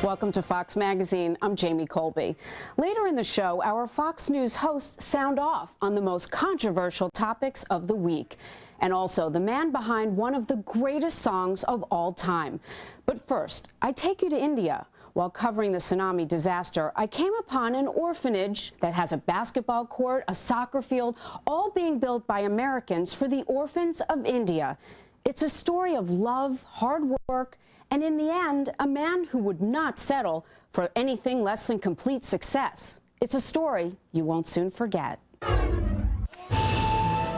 Welcome to Fox Magazine. I'm Jamie Colby. Later in the show, our Fox News hosts sound off on the most controversial topics of the week, and also the man behind one of the greatest songs of all time. But first, I take you to India. While covering the tsunami disaster, I came upon an orphanage that has a basketball court, a soccer field, all being built by Americans for the orphans of India. It's a story of love, hard work, and in the end, a man who would not settle for anything less than complete success. It's a story you won't soon forget.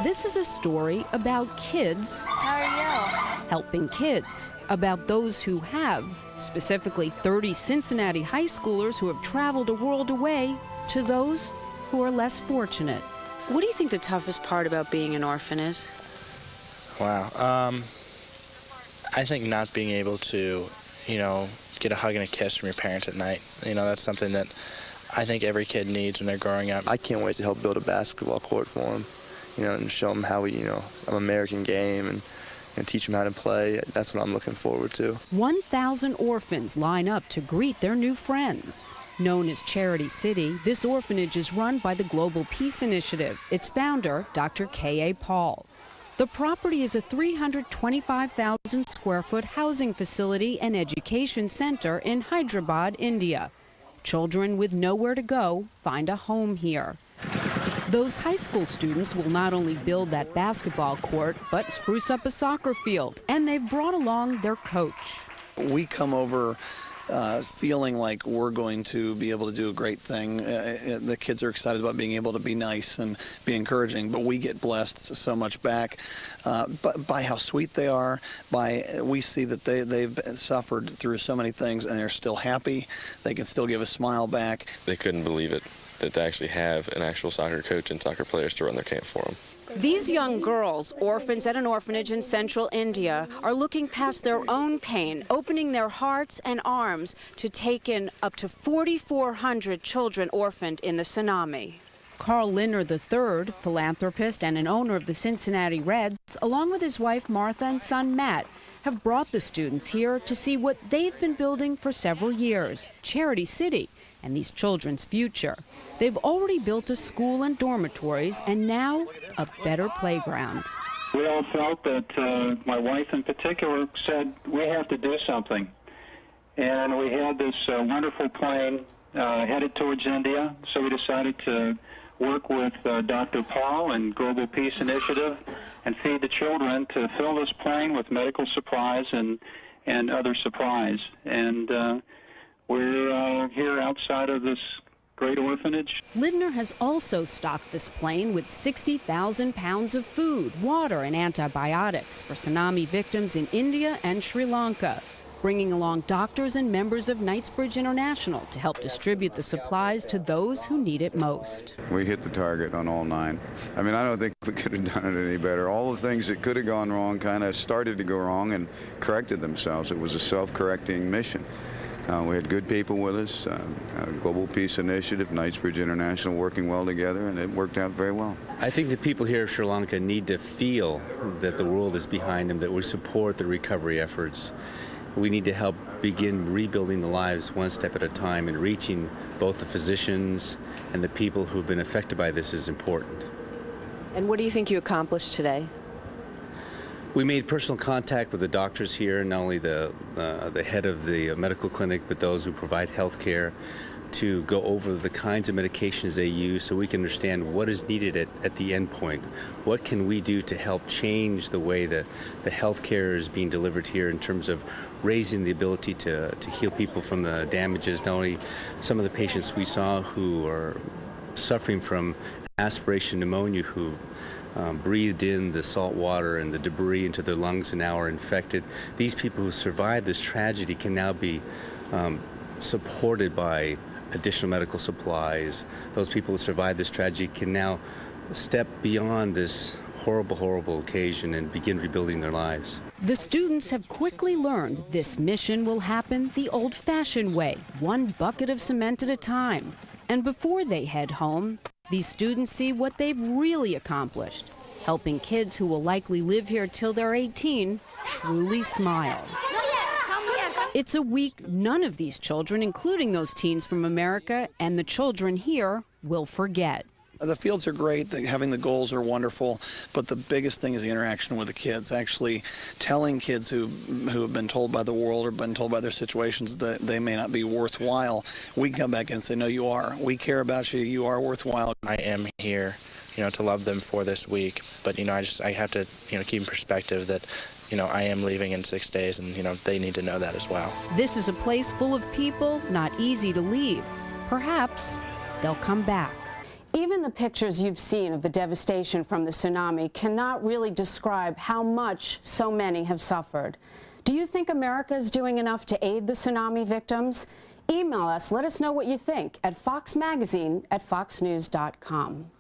This is a story about kids. How are you? Helping kids, about those who have, specifically 30 Cincinnati high schoolers who have traveled a world away, to those who are less fortunate. What do you think the toughest part about being an orphan is? Wow. I think not being able to, get a hug and a kiss from your parents at night. That's something that I think every kid needs when they're growing up. I can't wait to help build a basketball court for them, and show them how an American game and teach them how to play. That's what I'm looking forward to. 1,000 orphans line up to greet their new friends. Known as Charity City, this orphanage is run by the Global Peace Initiative. Its founder, Dr. K.A. Paul. The property is a 325,000 square foot housing facility and education center in Hyderabad, India. Children with nowhere to go find a home here. Those high school students will not only build that basketball court, but spruce up a soccer field, and they've brought along their coach. We come over feeling like we're going to be able to do a great thing. The kids are excited about being able to be nice and be encouraging, but we get blessed so much back by how sweet they are. We see that they've suffered through so many things and they're still happy. They can still give a smile back. They couldn't believe it, that to actually have an actual soccer coach and soccer players to run their camp for them. These young girls, orphans at an orphanage in central India, are looking past their own pain, opening their hearts and arms to take in up to 4,400 children orphaned in the tsunami. Carl Linner III, philanthropist and an owner of the Cincinnati Reds, along with his wife Martha and son Matt, have brought the students here to see what they've been building for several years, Charity City, and these children's future. They've already built a school and dormitories, and now a better playground. We all felt that, my wife in particular said, we have to do something. And we had this wonderful plane headed towards India, so we decided to work with Dr. Paul and Global Peace Initiative and feed the children to fill this plane with medical supplies and other supplies. And we're here outside of this great orphanage. Lindner has also stocked this plane with 60,000 pounds of food, water, and antibiotics for tsunami victims in India and Sri Lanka, bringing along doctors and members of Knightsbridge International to help distribute the supplies to those who need it most. We hit the target on all 9. I mean, I don't think we could have done it any better. All the things that could have gone wrong kind of started to go wrong and corrected themselves. It was a self-correcting mission. We had good people with us, Global Peace Initiative, Knightsbridge International working well together, and it worked out very well. I think the people here of Sri Lanka need to feel that the world is behind them, that we support the recovery efforts. We need to help begin rebuilding the lives one step at a time, and reaching both the physicians and the people who've been affected by this is important. And what do you think you accomplished today? We made personal contact with the doctors here, not only the head of the medical clinic, but those who provide health care, to go over the kinds of medications they use so we can understand what is needed at the end point. What can we do to help change the way that the health care is being delivered here in terms of raising the ability to heal people from the damages, not only some of the patients we saw who are suffering from aspiration pneumonia, who breathed in the salt water and the debris into their lungs and now are infected. These people who survived this tragedy can now be supported by additional medical supplies. Those people who survived this tragedy can now step beyond this horrible, horrible occasion and begin rebuilding their lives. The students have quickly learned this mission will happen the old-fashioned way, one bucket of cement at a time. And before they head home, these students see what they've really accomplished, helping kids who will likely live here till they're 18 truly smile. Come here. It's a week none of these children, including those teens from America and the children here, will forget. The fields are great, having the goals are wonderful, but the biggest thing is the interaction with the kids, actually telling kids who have been told by the world or been told by their situations that they may not be worthwhile. We can come back and say, no, you are. We care about you. You are worthwhile. I am here, to love them for this week, but, I have to, keep in perspective that, I am leaving in 6 days, and, they need to know that as well. This is a place full of people, not easy to leave. Perhaps they'll come back. Even the pictures you've seen of the devastation from the tsunami cannot really describe how much so many have suffered. Do you think America is doing enough to aid the tsunami victims? Email us, let us know what you think at foxmagazine@foxnews.com.